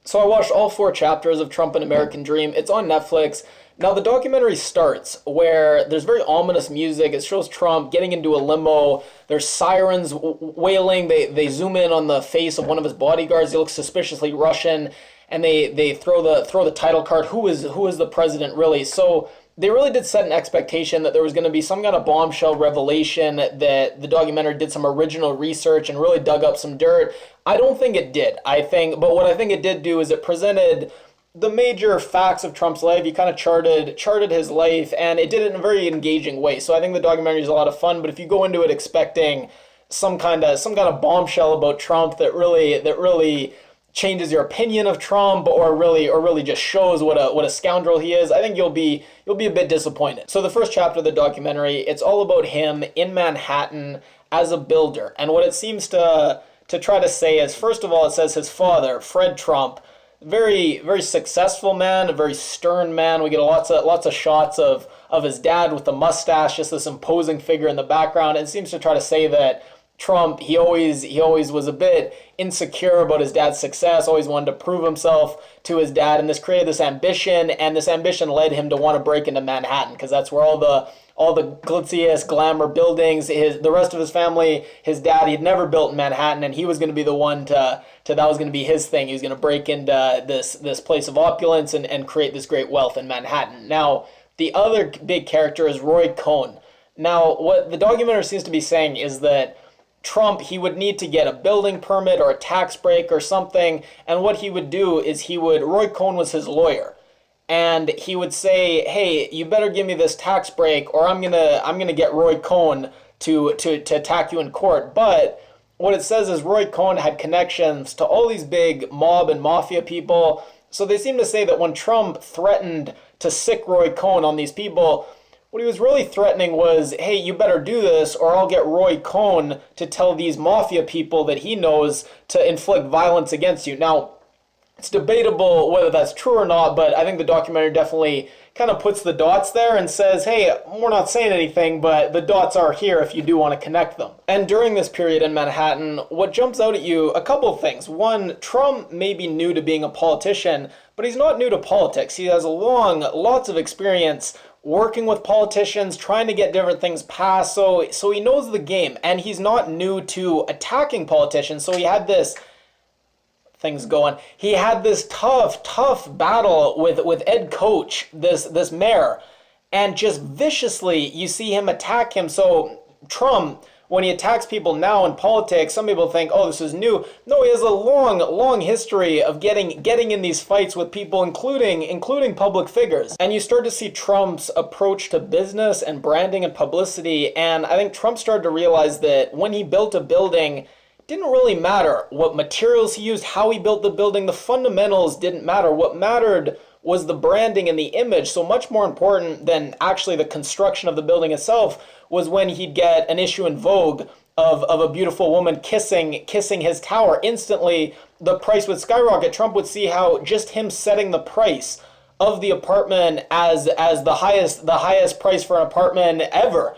So I watched all 4 chapters of Trump: An American Dream. It's on Netflix. Now the documentary starts where there's very ominous music. It shows Trump getting into a limo. There's sirens wailing. They zoom in on the face of one of his bodyguards. He looks suspiciously Russian, and they throw the title card. Who is the president really? So they really did set an expectation that there was going to be some kind of bombshell revelation, that the documentary did some original research and really dug up some dirt. I don't think it did. But what I think it did do is it presented the major facts of Trump's life. He kind of charted his life, and it did it in a very engaging way. So I think the documentary is a lot of fun. But if you go into it expecting some kind of bombshell about Trump that really changes your opinion of Trump, or really just shows what a scoundrel he is, I think you'll be a bit disappointed. So the first chapter of the documentary, it's all about him in Manhattan as a builder. And what it seems to try to say is, first of all, it says his father, Fred Trump, very, very successful man, a very stern man. We get lots of shots of his dad with the mustache, just this imposing figure in the background. And it seems to try to say that Trump, he always was a bit insecure about his dad's success, always wanted to prove himself to his dad, and this created this ambition, and this ambition led him to want to break into Manhattan, because that's where all the glitziest glamour buildings, the rest of his family, his dad, he'd never built in Manhattan, and he was going to be the one that was going to be his thing. He was going to break into this place of opulence and create this great wealth in Manhattan. Now, the other big character is Roy Cohn. Now, what the documentary seems to be saying is that Trump, he would need to get a building permit or a tax break or something, and what he would do is Roy Cohn was his lawyer, and he would say, hey, you better give me this tax break, or I'm gonna get Roy Cohn to attack you in court. But what it says is Roy Cohn had connections to all these big mob and mafia people, so they seem to say that when Trump threatened to sick Roy Cohn on these people, what he was really threatening was, hey, you better do this or I'll get Roy Cohn to tell these mafia people that he knows to inflict violence against you. Now, it's debatable whether that's true or not, but I think the documentary definitely kind of puts the dots there and says, hey, we're not saying anything, but the dots are here if you do want to connect them. And during this period in Manhattan, what jumps out at you, a couple of things. One, Trump may be new to being a politician, but he's not new to politics. He has lots of experience working with politicians, trying to get different things passed, so he knows the game, and he's not new to attacking politicians. So he had this tough battle with Ed Koch, this mayor, and just viciously you see him attack him. So Trump, when he attacks people now in politics, some people think, oh, this is new. No, he has a long history of getting in these fights with people, including public figures. And you start to see Trump's approach to business and branding and publicity. And I think Trump started to realize that when he built a building, it didn't really matter what materials he used, how he built the building. The fundamentals didn't matter. What mattered was the branding and the image. So much more important than actually the construction of the building itself was when he'd get an issue in Vogue of a beautiful woman kissing his tower. Instantly, the price would skyrocket. Trump would see how just him setting the price of the apartment as the highest price for an apartment ever,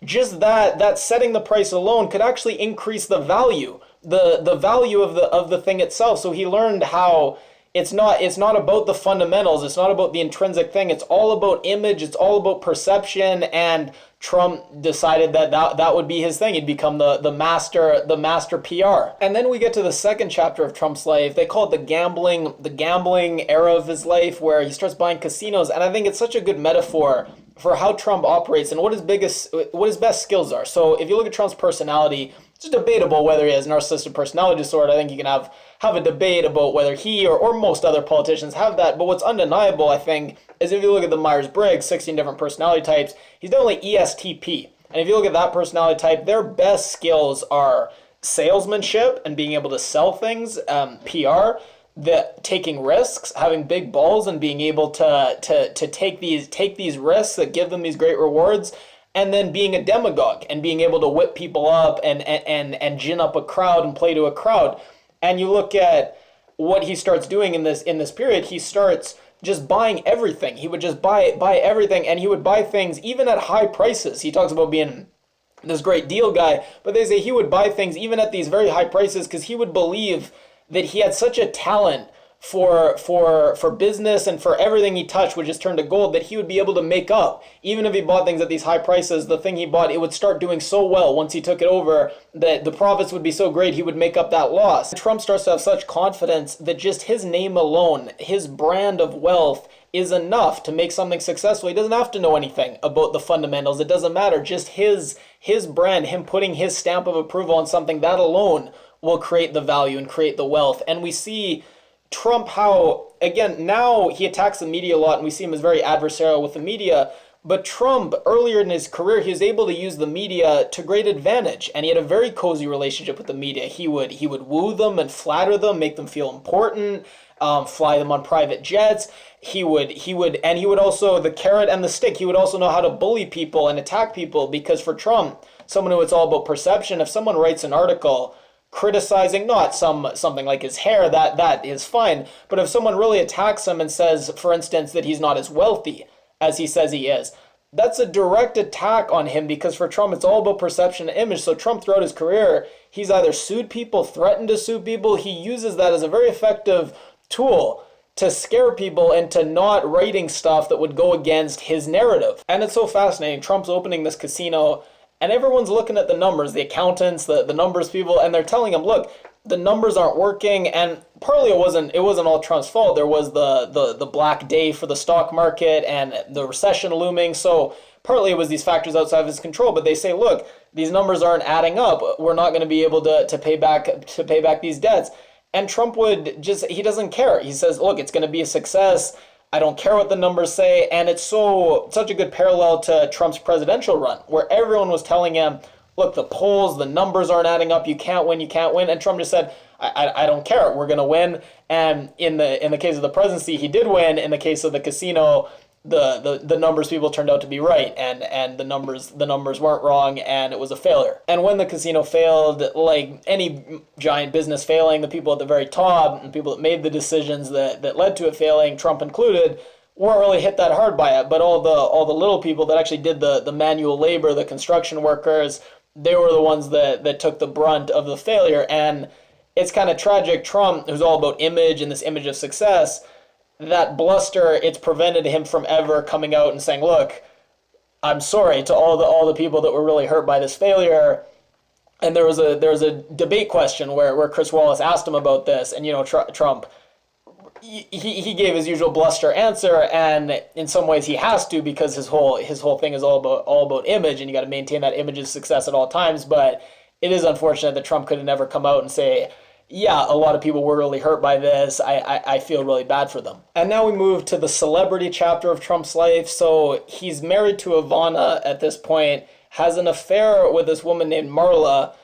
just that setting the price alone could actually increase the value, the value of the thing itself. So he learned how it's not about the fundamentals, it's not about the intrinsic thing, it's all about image, it's all about perception, and Trump decided that would be his thing. He'd become the master PR. And then we get to the second chapter of Trump's life. They call it the gambling era of his life, where he starts buying casinos, and I think it's such a good metaphor for how Trump operates and what his best skills are. So if you look at Trump's personality, it's debatable whether he has narcissistic personality disorder. I think you can have a debate about whether he or most other politicians have that. But what's undeniable, I think, is if you look at the Myers-Briggs, 16 different personality types, he's definitely ESTP. And if you look at that personality type, their best skills are salesmanship and being able to sell things, PR, taking risks, having big balls and being able to take these risks that give them these great rewards, and then being a demagogue and being able to whip people up and gin up a crowd and play to a crowd. And you look at what he starts doing in this period, he starts just buying everything. He would just buy everything, and he would buy things even at high prices. He talks about being this great deal guy, but they say he would buy things even at these very high prices because he would believe that he had such a talent for business and for everything he touched would just turn to gold, that he would be able to make up. Even if he bought things at these high prices, the thing he bought, it would start doing so well once he took it over that the profits would be so great he would make up that loss. Trump starts to have such confidence that just his name alone, his brand of wealth, is enough to make something successful. He doesn't have to know anything about the fundamentals. It doesn't matter. Just his brand, him putting his stamp of approval on something, that alone will create the value and create the wealth. And we see Trump, how, again, now he attacks the media a lot, and we see him as very adversarial with the media. But Trump, earlier in his career, he was able to use the media to great advantage, and he had a very cozy relationship with the media. He would woo them and flatter them, make them feel important, fly them on private jets. He would also, the carrot and the stick, he would also know how to bully people and attack people, because for Trump, someone who it's all about perception, if someone writes an article criticizing not something like his hair, that is fine, but if someone really attacks him and says, for instance, that he's not as wealthy as he says he is, that's a direct attack on him, because for Trump, it's all about perception and image. So Trump, throughout his career, he's either sued people, threatened to sue people. He uses that as a very effective tool to scare people into not writing stuff that would go against his narrative. And it's so fascinating. Trump's opening this casino, and everyone's looking at the numbers, the accountants, the numbers people, and they're telling him, look, the numbers aren't working. And partly it wasn't all Trump's fault. There was the black day for the stock market and the recession looming. So partly it was these factors outside of his control. But they say, look, these numbers aren't adding up. We're not going to be able to pay back these debts. And Trump he doesn't care. He says, look, it's going to be a success. I don't care what the numbers say. And it's such a good parallel to Trump's presidential run, where everyone was telling him, look, the polls, the numbers aren't adding up. You can't win. And Trump just said, I don't care. We're going to win. And in the case of the presidency, he did win. In the case of the casino, the numbers people turned out to be right, and the numbers weren't wrong, and it was a failure. And when the casino failed, like any giant business failing, the people at the very top, the people that made the decisions that led to it failing, Trump included, weren't really hit that hard by it. But all the little people that actually did the manual labor, the construction workers, they were the ones that took the brunt of the failure. And it's kind of tragic. Trump, who's all about image and this image of success, that bluster, it's prevented him from ever coming out and saying, look, I'm sorry to all the people that were really hurt by this failure. And there was a debate question where Chris Wallace asked him about this, and Trump, he gave his usual bluster answer, and in some ways he has to, because his whole thing is all about image, and you got to maintain that image of success at all times. But it is unfortunate that Trump could have never come out and say, yeah, a lot of people were really hurt by this. I feel really bad for them. And now we move to the celebrity chapter of Trump's life. So he's married to Ivana at this point, has an affair with this woman named Marla,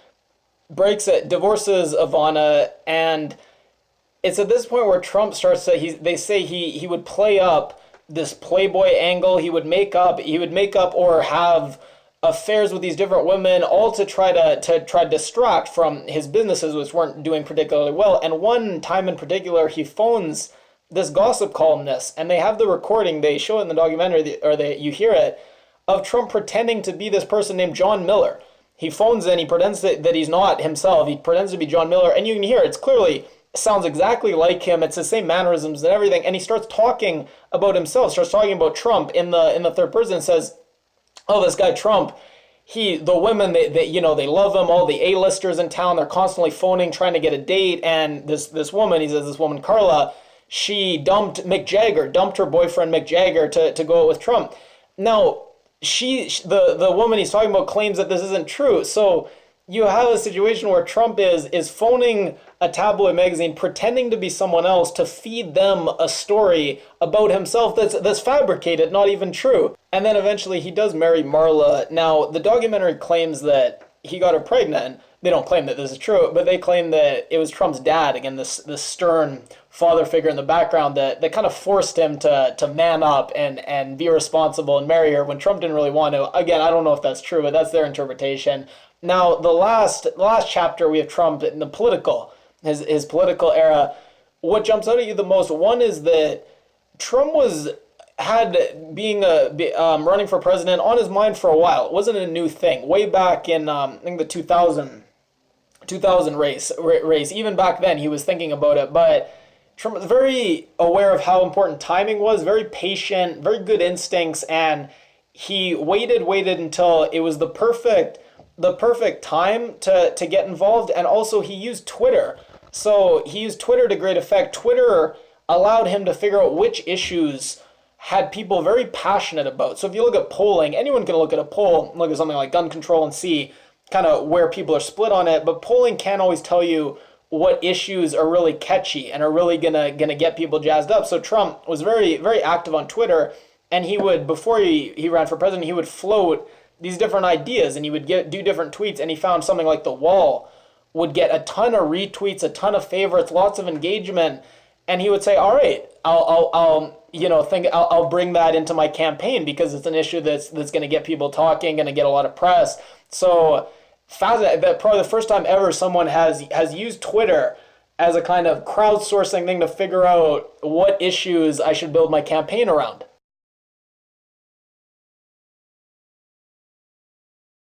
divorces Ivana, and it's at this point where Trump starts to, they say he would play up this Playboy angle. He would make up or have affairs with these different women, all to try to distract from his businesses, which weren't doing particularly well. And one time in particular, he phones this gossip columnist, and they have the recording. They show it in the documentary, you hear it, of Trump pretending to be this person named John Miller. He phones in, he pretends that he's not himself. He pretends to be John Miller, and you can hear it's clearly sounds exactly like him. It's the same mannerisms and everything. And he starts talking about himself, starts talking about Trump in the third person, and says, oh, this guy Trump, the women, they love him. All the A-listers in town, they're constantly phoning, trying to get a date. And this woman, he says, this woman, Carla, she dumped her boyfriend Mick Jagger to go out with Trump. Now, the woman he's talking about claims that this isn't true. So you have a situation where Trump is phoning a tabloid magazine, pretending to be someone else to feed them a story about himself that's fabricated, not even true. And then eventually he does marry Marla. Now, the documentary claims that he got her pregnant. They don't claim that this is true, but they claim that it was Trump's dad, again, this stern father figure in the background that kind of forced him to man up and be responsible and marry her when Trump didn't really want to. Again, I don't know if that's true, but that's their interpretation. Now, the last chapter, we have Trump in the his political era. What jumps out at you the most, one is that Trump had being running for president on his mind for a while. It wasn't a new thing. Way back in I think the 2000 race. Even back then, he was thinking about it. But Trump was very aware of how important timing was, very patient, very good instincts, and he waited until it was the perfect time to get involved. And also he used Twitter. So he used Twitter to great effect. Twitter allowed him to figure out which issues had people very passionate about. So if you look at polling, anyone can look at a poll, look at something like gun control and see kind of where people are split on it, but polling can't always tell you what issues are really catchy and are really gonna get people jazzed up. So Trump was very, very active on Twitter, and he would, before he ran for president, he would float these different ideas, and he would do different tweets, and he found something like the wall would get a ton of retweets, a ton of favorites, lots of engagement, and he would say, all right, I'll bring that into my campaign because it's an issue that's going to get people talking, going to get a lot of press. So fascinating. That probably the first time ever someone has used Twitter as a kind of crowdsourcing thing to figure out what issues I should build my campaign around.